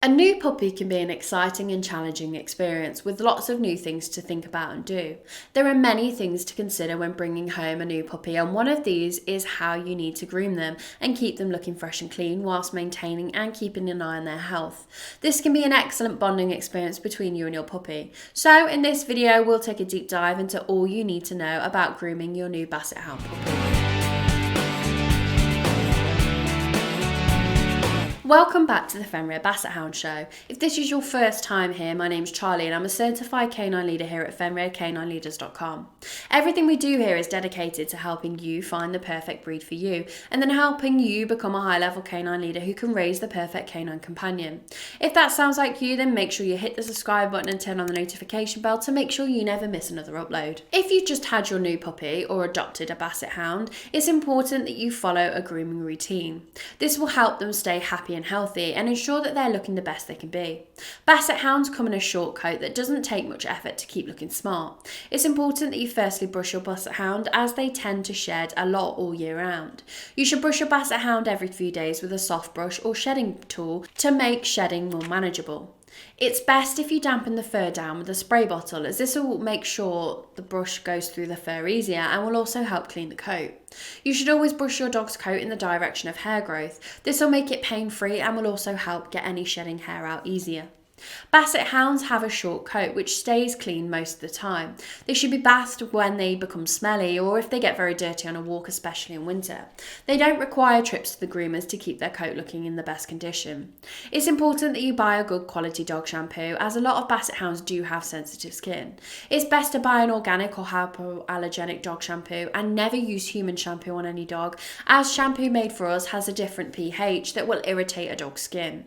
A new puppy can be an exciting and challenging experience with lots of new things to think about and do. There are many things to consider when bringing home a new puppy, and one of these is how you need to groom them and keep them looking fresh and clean whilst maintaining and keeping an eye on their health. This can be an excellent bonding experience between you and your puppy. So in this video, we'll take a deep dive into all you need to know about grooming your new Basset Hound puppy. Welcome back to the Fenrir Basset Hound Show. If this is your first time here, my name's Charlie and I'm a certified canine leader here at FenrirCanineLeaders.com. Everything we do here is dedicated to helping you find the perfect breed for you and then helping you become a high-level canine leader who can raise the perfect canine companion. If that sounds like you, then make sure you hit the subscribe button and turn on the notification bell to make sure you never miss another upload. If you've just had your new puppy or adopted a Basset Hound, it's important that you follow a grooming routine. This will help them stay happy and healthy and ensure that they're looking the best they can be. Basset Hounds come in a short coat that doesn't take much effort to keep looking smart. It's important that you firstly brush your Basset Hound as they tend to shed a lot all year round. You should brush your Basset Hound every few days with a soft brush or shedding tool to make shedding more manageable. It's best if you dampen the fur down with a spray bottle, as this will make sure the brush goes through the fur easier and will also help clean the coat. You should always brush your dog's coat in the direction of hair growth. This will make it pain-free and will also help get any shedding hair out easier. Basset Hounds have a short coat which stays clean most of the time. They should be bathed when they become smelly or if they get very dirty on a walk, especially in winter. They don't require trips to the groomers to keep their coat looking in the best condition. It's important that you buy a good quality dog shampoo, as a lot of Basset Hounds do have sensitive skin. It's best to buy an organic or hypoallergenic dog shampoo and never use human shampoo on any dog, as shampoo made for us has a different pH that will irritate a dog's skin.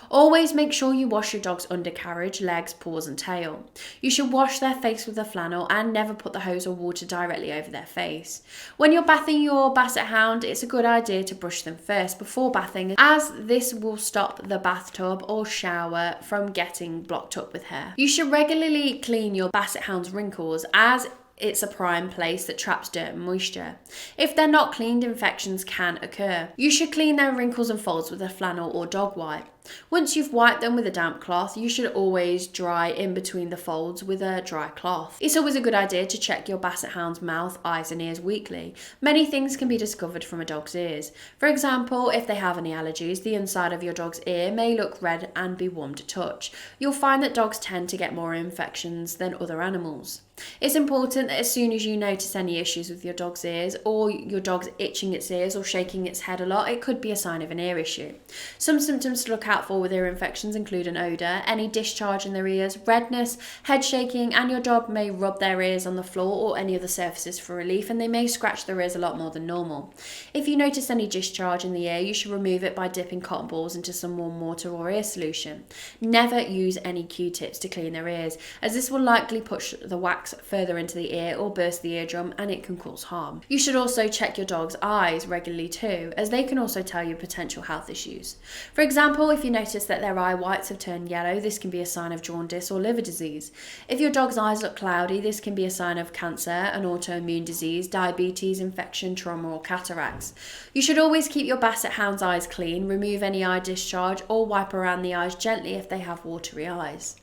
Always make sure you wash your dog's undercarriage, legs, paws and tail. You should wash their face with a flannel and never put the hose or water directly over their face. When you're bathing your Basset Hound, it's a good idea to brush them first before bathing, as this will stop the bathtub or shower from getting blocked up with hair. You should regularly clean your Basset Hound's wrinkles, as it's a prime place that traps dirt and moisture. If they're not cleaned, infections can occur. You should clean their wrinkles and folds with a flannel or dog wipe. Once you've wiped them with a damp cloth, you should always dry in between the folds with a dry cloth. It's always a good idea to check your Basset Hound's mouth, eyes and ears weekly. Many things can be discovered from a dog's ears. For example, if they have any allergies, the inside of your dog's ear may look red and be warm to touch. You'll find that dogs tend to get more infections than other animals. It's important that as soon as you notice any issues with your dog's ears, or your dog's itching its ears or shaking its head a lot, it could be a sign of an ear issue. Some symptoms to look out for with ear infections include an odour, any discharge in their ears, redness, head shaking, and your dog may rub their ears on the floor or any other surfaces for relief, and they may scratch their ears a lot more than normal. If you notice any discharge in the ear, you should remove it by dipping cotton balls into some warm water or ear solution. Never use any Q-tips to clean their ears, as this will likely push the wax further into the ear or burst the eardrum, and it can cause harm. You should also check your dog's eyes regularly too, as they can also tell you potential health issues. For example, if you notice that their eye whites have turned yellow, this can be a sign of jaundice or liver disease. If your dog's eyes look cloudy, this can be a sign of cancer, an autoimmune disease, diabetes, infection, trauma or cataracts. You should always keep your Basset Hound's eyes clean, remove any eye discharge or wipe around the eyes gently if they have watery eyes.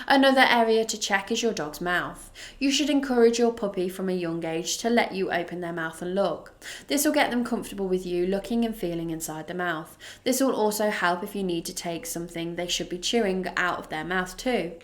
Another area to check is your dog's mouth. You should encourage your puppy from a young age to let you open their mouth and look. This will get them comfortable with you looking and feeling inside the mouth. This will also help if you need to take something they should be chewing out of their mouth too.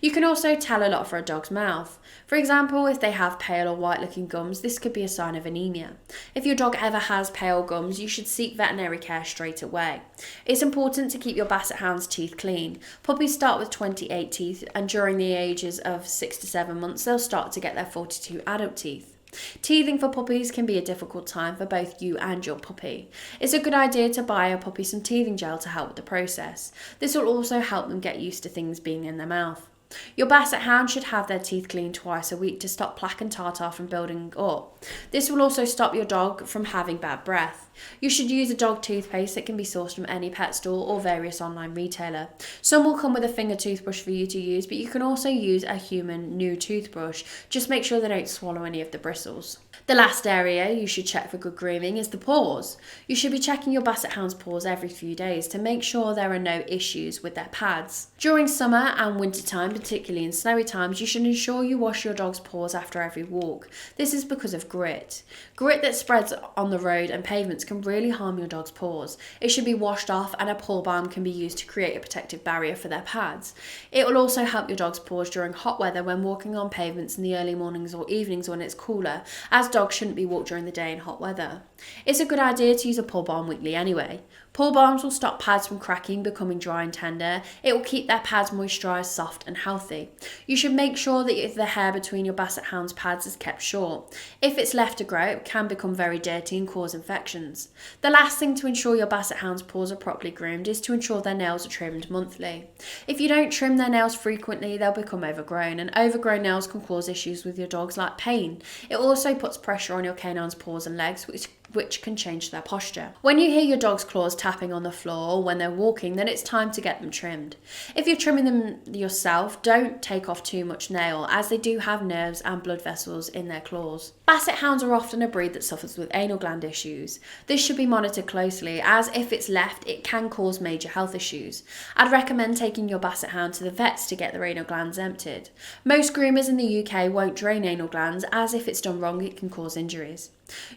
You can also tell a lot for a dog's mouth. For example, if they have pale or white looking gums, this could be a sign of anemia. If your dog ever has pale gums, you should seek veterinary care straight away. It's important to keep your Basset Hound's teeth clean. Puppies start with 28 teeth, and during the ages of 6 to 7 months, they'll start to get their 42 adult teeth. Teething for puppies can be a difficult time for both you and your puppy. It's a good idea to buy a puppy some teething gel to help with the process. This will also help them get used to things being in their mouth. Your Basset Hound should have their teeth cleaned twice a week to stop plaque and tartar from building up. This will also stop your dog from having bad breath. You should use a dog toothpaste that can be sourced from any pet store or various online retailer. Some will come with a finger toothbrush for you to use, but you can also use a human new toothbrush. Just make sure they don't swallow any of the bristles. The last area you should check for good grooming is the paws. You should be checking your Basset Hound's paws every few days to make sure there are no issues with their pads. During summer and winter time, particularly in snowy times, you should ensure you wash your dog's paws after every walk. This is because of grit. Grit that spreads on the road and pavements can really harm your dog's paws. It should be washed off, and a paw balm can be used to create a protective barrier for their pads. It will also help your dog's paws during hot weather when walking on pavements in the early mornings or evenings when it's cooler, as dogs shouldn't be walked during the day in hot weather. It's a good idea to use a paw balm weekly anyway. Paw balms will stop pads from cracking, becoming dry and tender. It will keep their pads moisturised, soft and healthy. You should make sure that the hair between your Basset Hound's pads is kept short. If it's left to grow, it can become very dirty and cause infections. The last thing to ensure your Basset Hound's paws are properly groomed is to ensure their nails are trimmed monthly. If you don't trim their nails frequently, they'll become overgrown, and overgrown nails can cause issues with your dogs like pain. It also puts pressure on your canine's paws and legs, which can change their posture. When you hear your dog's claws tapping on the floor when they're walking, then it's time to get them trimmed. If you're trimming them yourself, don't take off too much nail, as they do have nerves and blood vessels in their claws. Basset Hounds are often a breed that suffers with anal gland issues. This should be monitored closely, as if it's left, it can cause major health issues. I'd recommend taking your Basset Hound to the vets to get their anal glands emptied. Most groomers in the UK won't drain anal glands, as if it's done wrong, it can cause injuries.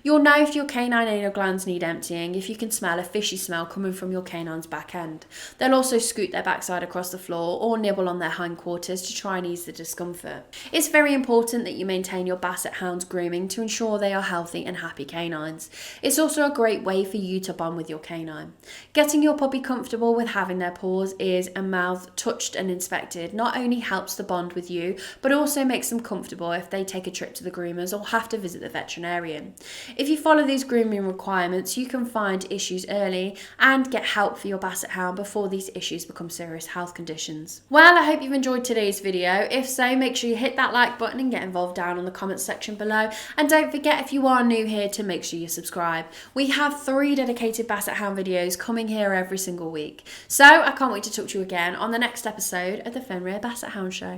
You'll know if your canine anal glands need emptying if you can smell a fishy smell coming from your canine's back end. They'll also scoot their backside across the floor or nibble on their hindquarters to try and ease the discomfort. It's very important that you maintain your Basset Hound's grooming to ensure they are healthy and happy canines. It's also a great way for you to bond with your canine. Getting your puppy comfortable with having their paws, ears and mouth touched and inspected not only helps the bond with you, but also makes them comfortable if they take a trip to the groomers or have to visit the veterinarian. If you follow these grooming requirements, you can find issues early and get help for your Basset Hound before these issues become serious health conditions. Well, I hope you've enjoyed today's video. If so, make sure you hit that like button and get involved down on the comments section below. And don't forget, if you are new here, to make sure you subscribe. We have 3 dedicated Basset Hound videos coming here every single week. So I can't wait to talk to you again on the next episode of the Fenrir Basset Hound Show.